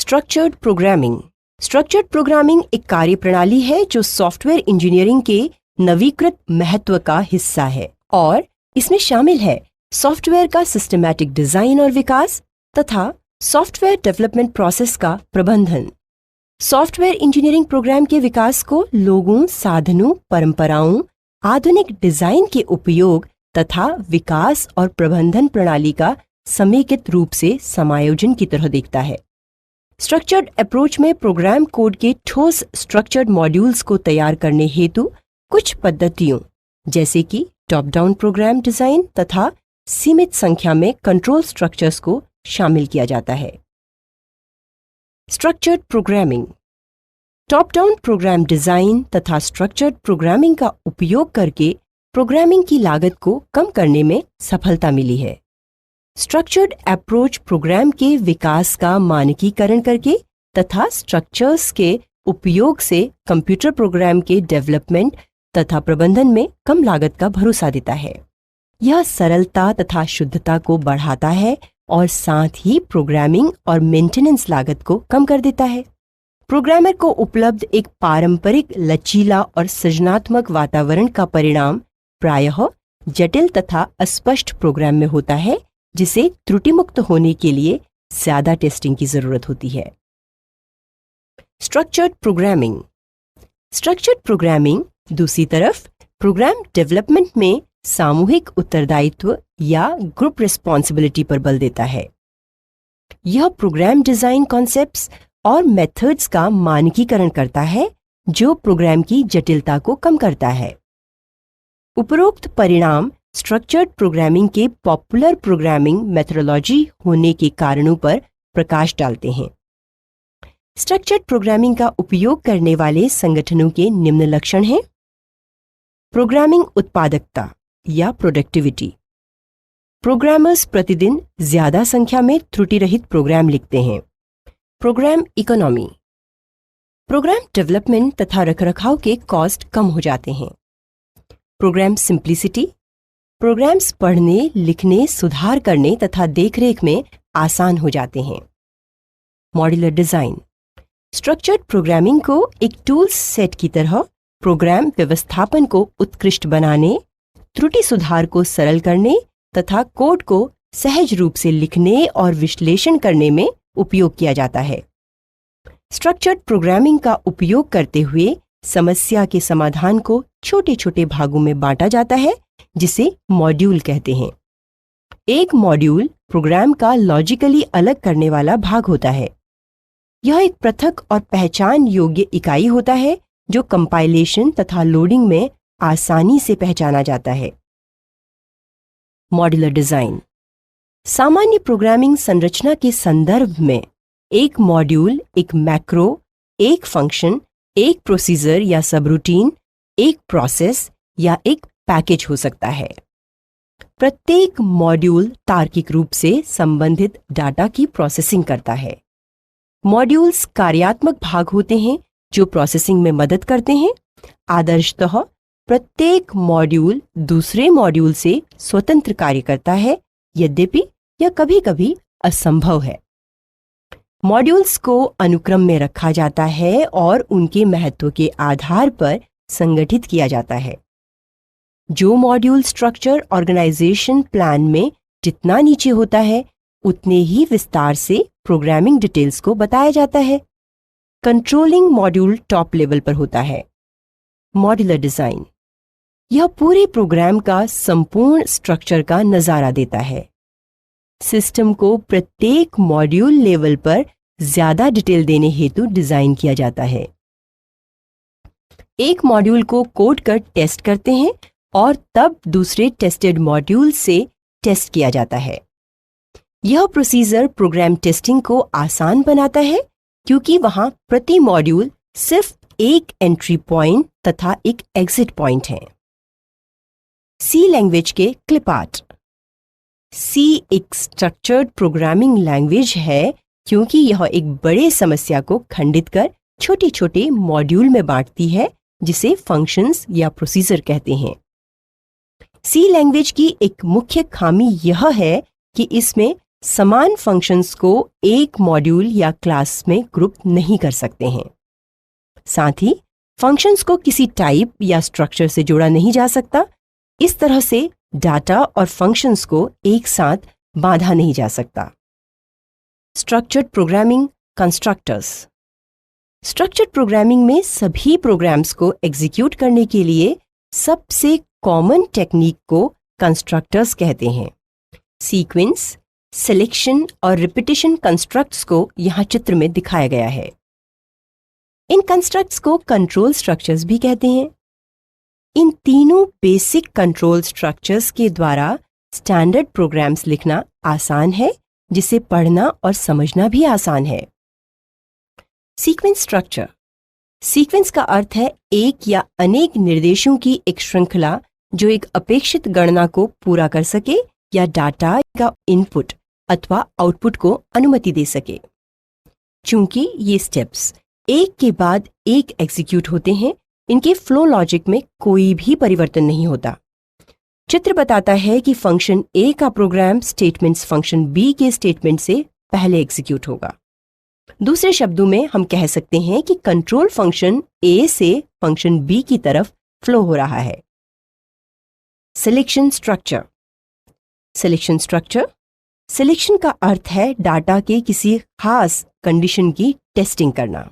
Structured programming. Structured programming एक कार्यप्रणाली है जो सॉफ्टवेयर इंजीनियरिंग के नवीकृत महत्व का हिस्सा है और इसमें शामिल है सॉफ्टवेयर का सिस्टमैटिक डिजाइन और विकास तथा सॉफ्टवेयर डेवलपमेंट प्रोसेस का प्रबंधन। सॉफ्टवेयर इंजीनियरिंग प्रोग्राम के विकास को लोगों, साधनों, परंपराओं, आधुनिक डिजाइन के उपयोग तथा विकास और प्रबंधन प्रणाली का समेकित रूप से समायोजन की तरह देखता है। स्ट्रक्चर्ड अप्रोच में प्रोग्राम कोड के ठोस स्ट्रक्चर्ड मॉड्यूल्स को तैयार करने हेतु कुछ पद्धतियों जैसे कि टॉप डाउन प्रोग्राम डिजाइन तथा सीमित संख्या में कंट्रोल स्ट्रक्चर्स को शामिल किया जाता है। Structured programming. Top down program design तथा स्ट्रक्चर्ड प्रोग्रामिंग का उपयोग करके प्रोग्रामिंग की लागत को कम करने में सफलता मिली है। स्ट्रक्चर्ड अप्रोच प्रोग्राम के विकास का मानकीकरण करके तथा स्ट्रक्चर्स के उपयोग से कंप्यूटर प्रोग्राम के डेवलपमेंट तथा प्रबंधन में कम लागत का भरोसा देता है। यह सरलता तथा शुद्धता को बढ़ाता है और साथ ही प्रोग्रामिंग और मेंटेनेंस लागत को कम कर देता है। प्रोग्रामर को उपलब्ध एक पारंपरिक, लचीला और सृजनात्मक वातावरण का परिणाम प्रायः जटिल तथा अस्पष्ट प्रोग्राम में होता है, जिसे त्रुटिमुक्त होने के लिए ज्यादा टेस्टिंग की जरूरत होती है। Structured programming. स्ट्रक्चर्ड प्रोग्रामिंग दूसरी तरफ प्रोग्राम डेवलपमेंट में सामूहिक उत्तरदायित्व या ग्रुप रिस्पॉन्सिबिलिटी पर बल देता है। यह प्रोग्राम डिजाइन कॉन्सेप्ट्स और मेथड्स का मानकीकरण करता है जो प्रोग्राम की जटिलता को कम करता है। उपरोक्त परिणाम स्ट्रक्चर्ड प्रोग्रामिंग के पॉपुलर प्रोग्रामिंग मेथोडोलॉजी होने के कारणों पर प्रकाश डालते हैं। स्ट्रक्चर्ड प्रोग्रामिंग का उपयोग करने वाले संगठनों के निम्न लक्षण हैं। प्रोग्रामिंग उत्पादकता या प्रोडक्टिविटी। प्रोग्रामर्स प्रतिदिन ज्यादा संख्या में त्रुटि रहित प्रोग्राम लिखते हैं। Programme economy. प्रोग्राम डेवलपमेंट तथा रखरखाव के कॉस्ट कम हो जाते हैं। Programme simplicity. प्रोग्राम्स पढ़ने, लिखने, सुधार करने तथा देखरेख में आसान हो जाते हैं। Modular design. स्ट्रक्चर्ड प्रोग्रामिंग को एक टूल्स सेट की तरह प्रोग्राम व्यवस्थापन को उत्कृष्ट बनाने, त्रुटि सुधार को सरल करने तथा कोड को सहज रूप से लिखने और विश्लेषण करने में उपयोग किया जाता है। स्ट्रक्चर्ड प्रोग्रामिंग का उपयोग करते हुए समस्या के समाधान को छोटे छोटे भागों में बांटा जाता है, जिसे मॉड्यूल कहते हैं। एक मॉड्यूल प्रोग्राम का लॉजिकली अलग करने वाला भाग होता है। यह एक पृथक और पहचान योग्य इकाई होता है जो कंपाइलेशन तथा लोडिंग में आसानी से पहचाना जाता है। Modular design. सामान्य प्रोग्रामिंग संरचना के संदर्भ में एक मॉड्यूल एक मैक्रो, एक फंक्शन, एक प्रोसीजर या सबरूटीन, एक प्रोसेस या एक पैकेज हो सकता है। प्रत्येक मॉड्यूल तार्किक रूप से संबंधित डाटा की प्रोसेसिंग करता है। मॉड्यूल्स कार्यात्मक भाग होते हैं जो प्रोसेसिंग में मदद करते हैं। आदर्शतः प्रत्येक मॉड्यूल दूसरे मॉड्यूल से स्वतंत्र कार्य करता है, यद्यपि यह कभी-कभी असंभव है। मॉड्यूल्स को अनुक्रम में रखा जाता है और उनके महत्व के आधार पर संगठित किया जाता है। जो मॉड्यूल स्ट्रक्चर ऑर्गेनाइजेशन प्लान में जितना नीचे होता है, उतने ही विस्तार से प्रोग्रामिंग डिटेल्स को बताया जाता है। कंट्रोलिंग मॉड्यूल टॉप लेवल पर होता है। Modular design. यह पूरे प्रोग्राम का संपूर्ण स्ट्रक्चर का नजारा देता है। सिस्टम को प्रत्येक मॉड्यूल लेवल पर ज्यादा डिटेल देने हेतु डिजाइन किया जाता है। एक मॉड्यूल को कोड कर टेस्ट करते हैं और तब दूसरे टेस्टेड मॉड्यूल से टेस्ट किया जाता है। यह प्रोसीजर प्रोग्राम टेस्टिंग को आसान बनाता है क्योंकि वहां प्रति मॉड्यूल सिर्फ एक एंट्री पॉइंट तथा एक एग्जिट पॉइंट है। सी लैंग्वेज के क्लिप आर्ट। सी एक स्ट्रक्चर्ड प्रोग्रामिंग लैंग्वेज है क्योंकि यह एक बड़े समस्या को खंडित कर छोटे छोटे मॉड्यूल में बांटती है, जिसे फंक्शंस या प्रोसीजर कहते हैं। सी लैंग्वेज की एक मुख्य खामी यह है कि इसमें समान फंक्शंस को एक मॉड्यूल या क्लास में ग्रुप नहीं कर सकते हैं। साथ ही फंक्शंस को किसी टाइप या स्ट्रक्चर से जोड़ा नहीं जा सकता। इस तरह से डाटा और फंक्शंस को एक साथ बांधा नहीं जा सकता। Structured programming constructors. Structured programming में सभी प्रोग्राम्स को एग्जीक्यूट करने के लिए सबसे कॉमन टेक्निक को कंस्ट्रक्टर्स कहते हैं। सीक्वेंस, सिलेक्शन और रिपीटिशन कंस्ट्रक्ट्स को यहाँ चित्र में दिखाया गया है। इन कंस्ट्रक्ट्स को कंट्रोल स्ट्रक्चर्स भी कहते हैं। इन तीनों बेसिक कंट्रोल स्ट्रक्चर्स के द्वारा स्टैंडर्ड प्रोग्राम्स लिखना आसान है, जिसे पढ़ना और समझना भी आसान है। Sequence structure. सीक्वेंस का अर्थ है एक या अनेक निर्देशों की एक श्रृंखला जो एक अपेक्षित गणना को पूरा कर सके या डाटा का इनपुट अथवा आउटपुट को अनुमति दे सके। चूंकि ये स्टेप्स एक के बाद एक एग्जीक्यूट होते हैं, इनके फ्लो लॉजिक में कोई भी परिवर्तन नहीं होता। चित्र बताता है कि फंक्शन ए का प्रोग्राम स्टेटमेंट्स फंक्शन बी के स्टेटमेंट से पहले एग्जीक्यूट होगा। दूसरे शब्दों में हम कह सकते हैं कि कंट्रोल फंक्शन ए से फंक्शन बी की तरफ फ्लो हो रहा है। Selection structure. Selection structure. Selection का अर्थ है डाटा के किसी खास कंडीशन की टेस्टिंग करना।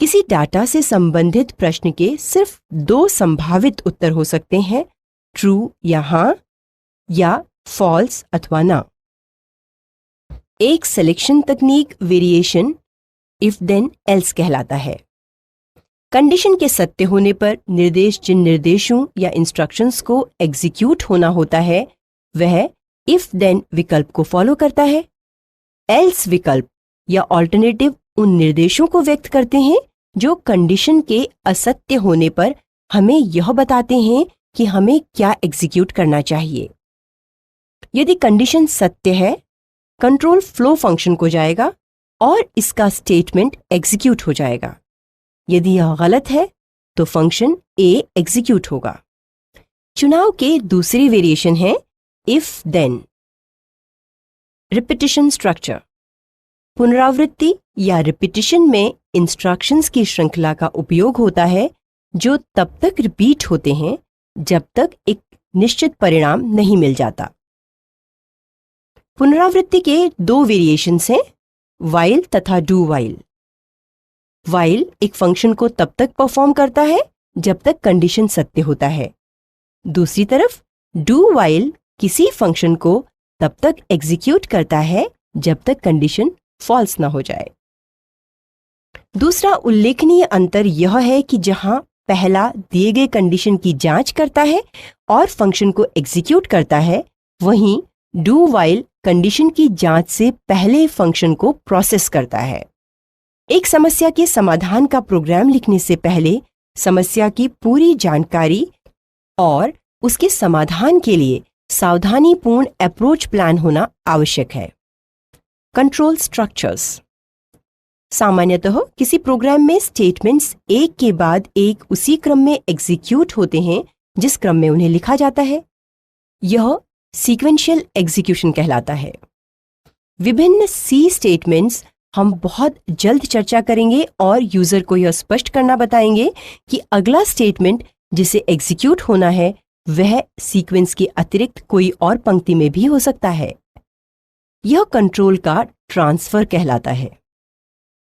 किसी डाटा से संबंधित प्रश्न के सिर्फ दो संभावित उत्तर हो सकते हैं, ट्रू या हाँ, या फॉल्स अथवा ना। एक सिलेक्शन तकनीक वेरिएशन इफ देन एल्स कहलाता है। कंडीशन के सत्य होने पर जिन निर्देशों या इंस्ट्रक्शंस को एग्जीक्यूट होना होता है वह इफ देन विकल्प को फॉलो करता है। एल्स विकल्प या ऑल्टरनेटिव उन निर्देशों को व्यक्त करते हैं जो कंडीशन के असत्य होने पर हमें यह बताते हैं कि हमें क्या एग्जीक्यूट करना चाहिए। यदि कंडीशन सत्य है, कंट्रोल फ्लो फंक्शन को जाएगा और इसका स्टेटमेंट एग्जीक्यूट हो जाएगा। यदि यह गलत है तो फंक्शन ए एग्जीक्यूट होगा। चुनाव के दूसरी वेरिएशन है इफ देन। Repetition structure. पुनरावृत्ति या रिपीटिशन में इंस्ट्रक्शंस की श्रृंखला का उपयोग होता है जो तब तक रिपीट होते हैं जब तक एक निश्चित परिणाम नहीं मिल जाता। पुनरावृत्ति के दो वेरिएशंस हैं, व्हाइल तथा डू व्हाइल। व्हाइल एक फंक्शन को तब तक परफॉर्म करता है जब तक कंडीशन सत्य होता है। दूसरी तरफ डू व्हाइल किसी फंक्शन को तब तक एग्जीक्यूट करता है जब तक कंडीशन फॉल्स ना हो जाए। दूसरा उल्लेखनीय अंतर यह है कि जहां पहला दिए गए कंडीशन की जांच करता है और फंक्शन को एग्जीक्यूट करता है, वहीं डू व्हाइल कंडीशन की जांच से पहले फंक्शन को प्रोसेस करता है। एक समस्या के समाधान का प्रोग्राम लिखने से पहले समस्या की पूरी जानकारी और उसके समाधान के लिए सावधानीपूर्ण अप्रोच प्लान होना आवश्यक है। Control structures. सामान्यतः किसी प्रोग्राम में स्टेटमेंट्स एक के बाद एक उसी क्रम में एग्जीक्यूट होते हैं जिस क्रम में उन्हें लिखा जाता है। यह सीक्वेंशियल एग्जीक्यूशन कहलाता है। विभिन्न सी स्टेटमेंट्स हम बहुत जल्द चर्चा करेंगे और यूजर को यह स्पष्ट करना बताएंगे कि अगला स्टेटमेंट जिसे एग्जीक्यूट होना है वह सीक्वेंस के अतिरिक्त कोई और पंक्ति में भी हो सकता है। यह कंट्रोल का ट्रांसफर कहलाता है।